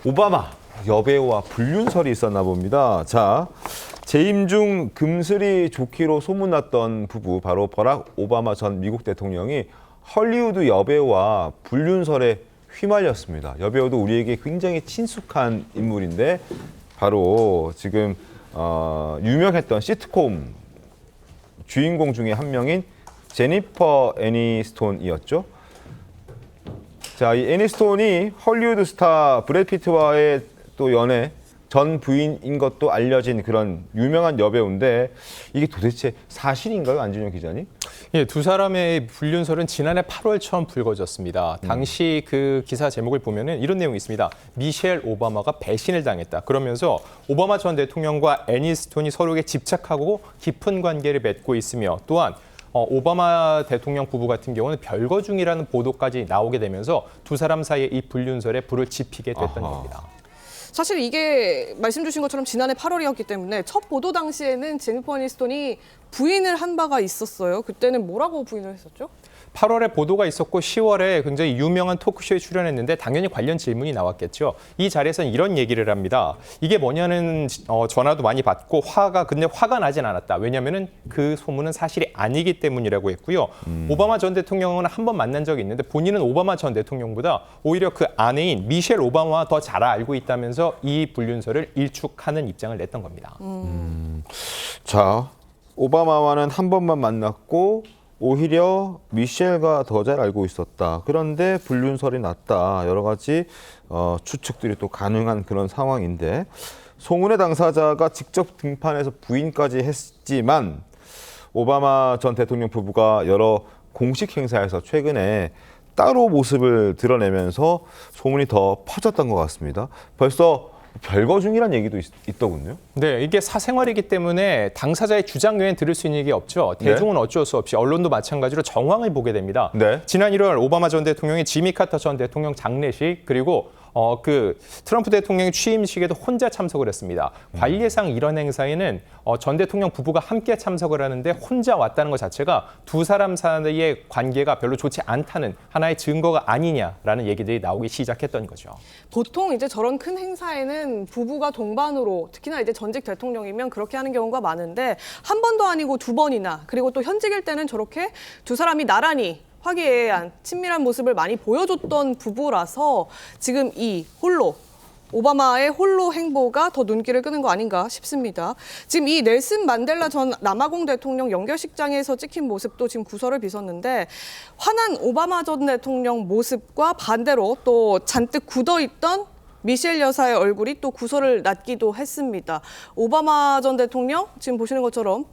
오바마 여배우와 불륜설이 있었나 봅니다. 자, 재임 중 금슬이 좋기로 소문났던 부부, 바로 버락 오바마 전 미국 대통령이 헐리우드 여배우와 불륜설에 휘말렸습니다. 여배우도 우리에게 굉장히 친숙한 인물인데 바로 지금 유명했던 시트콤 주인공 중에 한 명인 제니퍼 애니스톤이었죠. 자, 이 애니스톤이 헐리우드 스타 브래드 피트와의 또 연애 전 부인인 것도 알려진 그런 유명한 여배우인데 이게 도대체 사실인가요, 안준영 기자님? 예, 두 사람의 불륜설은 지난해 8월 처음 불거졌습니다. 당시 그 기사 제목을 보면은 이런 내용이 있습니다. 미셸 오바마가 배신을 당했다. 그러면서 오바마 전 대통령과 애니스톤이 서로에게 집착하고 깊은 관계를 맺고 있으며 또한 오바마 대통령 부부 같은 경우는 별거 중이라는 보도까지 나오게 되면서 두 사람 사이에 이 불륜설에 불을 지피게 됐던 겁니다. 사실 이게 말씀 주신 것처럼 지난해 8월이었기 때문에 첫 보도 당시에는 제니퍼 애니스톤이 부인을 한 바가 있었어요. 그때는 뭐라고 부인을 했었죠? 8월에 보도가 있었고 10월에 굉장히 유명한 토크쇼에 출연했는데 당연히 관련 질문이 나왔겠죠. 이 자리에서는 이런 얘기를 합니다. 이게 뭐냐는 전화도 많이 받고 근데 화가 나진 않았다. 왜냐하면 그 소문은 사실이 아니기 때문이라고 했고요. 오바마 전 대통령은 한 번 만난 적이 있는데 본인은 오바마 전 대통령보다 오히려 그 아내인 미셸 오바마와 더 잘 알고 있다면서 이 불륜설을 일축하는 입장을 냈던 겁니다. 자, 오바마와는 한 번만 만났고 오히려 미셸과 더 잘 알고 있었다. 그런데 불륜설이 났다. 여러 가지 추측들이 또 가능한 그런 상황인데 소문의 당사자가 직접 등판해서 부인까지 했지만 오바마 전 대통령 부부가 여러 공식 행사에서 최근에 따로 모습을 드러내면서 소문이 더 퍼졌던 것 같습니다. 벌써 별거 중이란 얘기도 있더군요. 네, 이게 사생활이기 때문에 당사자의 주장 외엔 들을 수 있는 얘기 없죠. 대중은 어쩔 수 없이 언론도 마찬가지로 정황을 보게 됩니다. 네. 지난 1월 오바마 전 대통령이 지미 카터 전 대통령 장례식 그리고 그 트럼프 대통령의 취임식에도 혼자 참석을 했습니다. 관례상 이런 행사에는 전 대통령 부부가 함께 참석을 하는데 혼자 왔다는 것 자체가 두 사람 사이의 관계가 별로 좋지 않다는 하나의 증거가 아니냐라는 얘기들이 나오기 시작했던 거죠. 보통 이제 저런 큰 행사에는 부부가 동반으로 특히나 이제 전직 대통령이면 그렇게 하는 경우가 많은데 한 번도 아니고 두 번이나 그리고 또 현직일 때는 저렇게 두 사람이 나란히 화기애애한 친밀한 모습을 많이 보여줬던 부부라서 지금 이 오바마의 홀로 행보가 더 눈길을 끄는 거 아닌가 싶습니다. 지금 이 넬슨 만델라 전 남아공 대통령 연결식장에서 찍힌 모습도 지금 구설을 빚었는데 화난 오바마 전 대통령 모습과 반대로 또 잔뜩 굳어있던 미셸 여사의 얼굴이 또 구설을 낳기도 했습니다. 오바마 전 대통령 지금 보시는 것처럼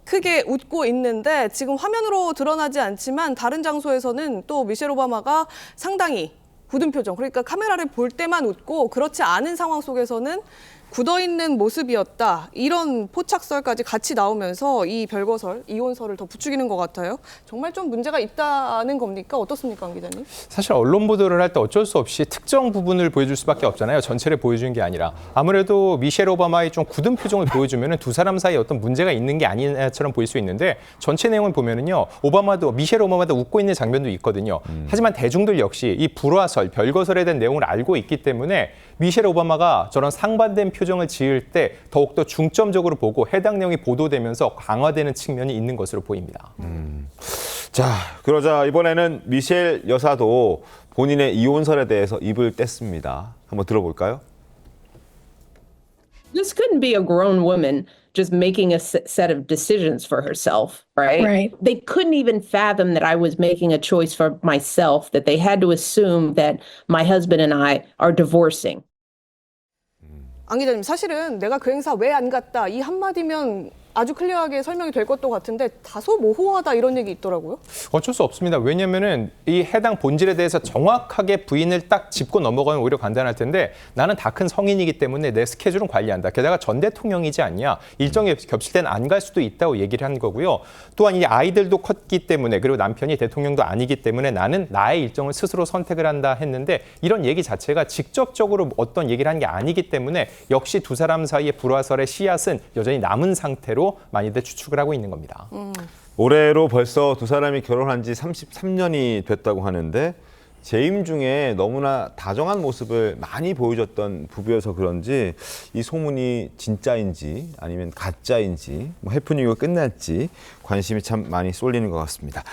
크게 웃고 있는데 지금 화면으로 드러나지 않지만 다른 장소에서는 또 미셸 오바마가 상당히 굳은 표정, 그러니까 카메라를 볼 때만 웃고 그렇지 않은 상황 속에서는 굳어있는 모습이었다. 이런 포착설까지 같이 나오면서 이 별거설, 이혼설을 더 부추기는 것 같아요. 정말 좀 문제가 있다는 겁니까? 어떻습니까, 안 기자님? 사실 언론 보도를 할 때 어쩔 수 없이 특정 부분을 보여줄 수밖에 없잖아요. 전체를 보여주는 게 아니라. 아무래도 미셸 오바마의 좀 굳은 표정을 보여주면 두 사람 사이에 어떤 문제가 있는 게 아니냐처럼 보일 수 있는데 전체 내용을 보면은요. 미셸 오바마도 웃고 있는 장면도 있거든요. 하지만 대중들 역시 이 불화설, 별거설에 대한 내용을 알고 있기 때문에 미셸 오바마가 저런 상반된 표정을 지을 때 더욱더 중점적으로 보고 해당 내용이 보도되면서 강화되는 측면이 있는 것으로 보입니다. 자, 그러자 이번에는 미셸 여사도 본인의 이혼설에 대해서 입을 뗐습니다. 한번 들어볼까요? This couldn't be a grown woman just making a set of decisions for herself, right? Right. They couldn't even fathom that I was making a choice for myself, that they had to assume that my husband and I are divorcing. 안 기자님, 사실은 내가 그 행사 왜 안 갔다 이 한마디면 아주 클리어하게 설명이 될 것도 같은데 다소 모호하다 이런 얘기 있더라고요. 어쩔 수 없습니다. 왜냐면은 이 해당 본질에 대해서 정확하게 부인을 딱 짚고 넘어가면 오히려 간단할 텐데 나는 다 큰 성인이기 때문에 내 스케줄은 관리한다. 게다가 전 대통령이지 않냐. 일정이 겹칠 때는 안 갈 수도 있다고 얘기를 한 거고요. 또한 이 아이들도 컸기 때문에 그리고 남편이 대통령도 아니기 때문에 나는 나의 일정을 스스로 선택을 한다 했는데 이런 얘기 자체가 직접적으로 어떤 얘기를 한 게 아니기 때문에 역시 두 사람 사이의 불화설의 씨앗은 여전히 남은 상태로 많이들 추측을 하고 있는 겁니다. 올해로 벌써 두 사람이 결혼한 지 33년이 됐다고 하는데 재임 중에 너무나 다정한 모습을 많이 보여줬던 부부여서 그런지 이 소문이 진짜인지 아니면 가짜인지 뭐 해프닝으로 끝날지 관심이 참 많이 쏠리는 것 같습니다.